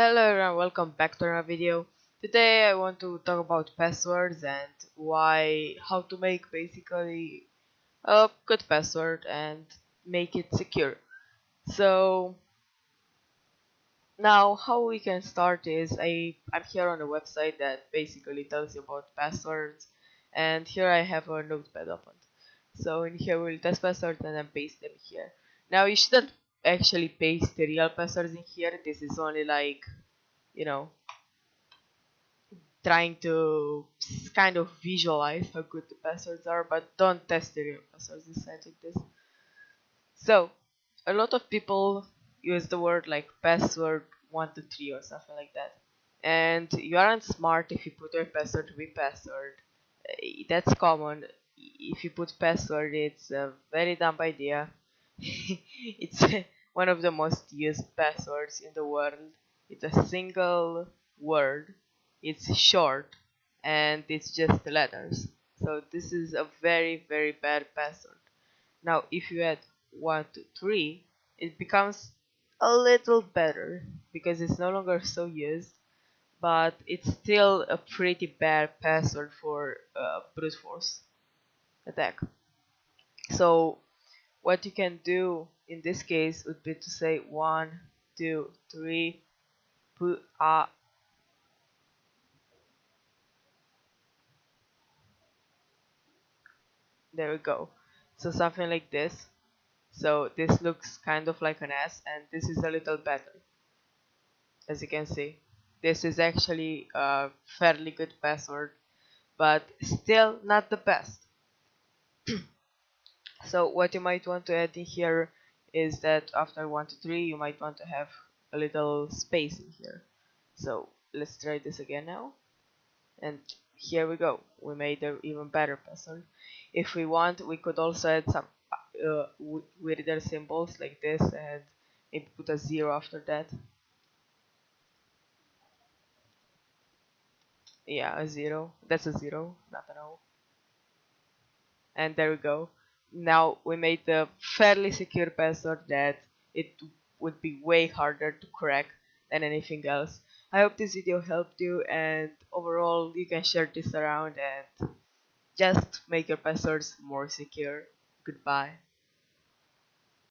Hello everyone, welcome back to another video. Today I want to talk about passwords and how to make basically a good password and make it secure. So now how we can start is I'm here on a website that basically tells you about passwords, and here I have a notepad opened. So in here we'll test passwords and then paste them here. Now you shouldn't actually paste the real passwords in here. This is only like, you know, trying to kind of visualize how good the passwords are, but don't test the real passwords inside like this. So a lot of people use the word like password 123 or something like that, and you aren't smart if you put your password to be password. That's common. If you put password, it's a very dumb idea. It's one of the most used passwords in the world. It's a single word, it's short, and it's just letters. So this is a very bad password. Now if you add 123, it becomes a little better because it's no longer so used, but it's still a pretty bad password for brute force attack. So what you can do in this case would be to say 123 put there we go. So something like this. So this looks kind of like an S, and this is a little better. As you can see, this is actually a fairly good password, but still not the best. So what you might want to add in here is that after 123 you might want to have a little space in here. So let's try this again now, and here we go, we made an even better password. If we want, we could also add some weirder symbols like this and maybe put a 0 after that. Yeah, a 0, that's a 0, not an O. And there we go. Now we made a fairly secure password that it would be way harder to crack than anything else. I hope this video helped you, and overall you can share this around and just make your passwords more secure. Goodbye.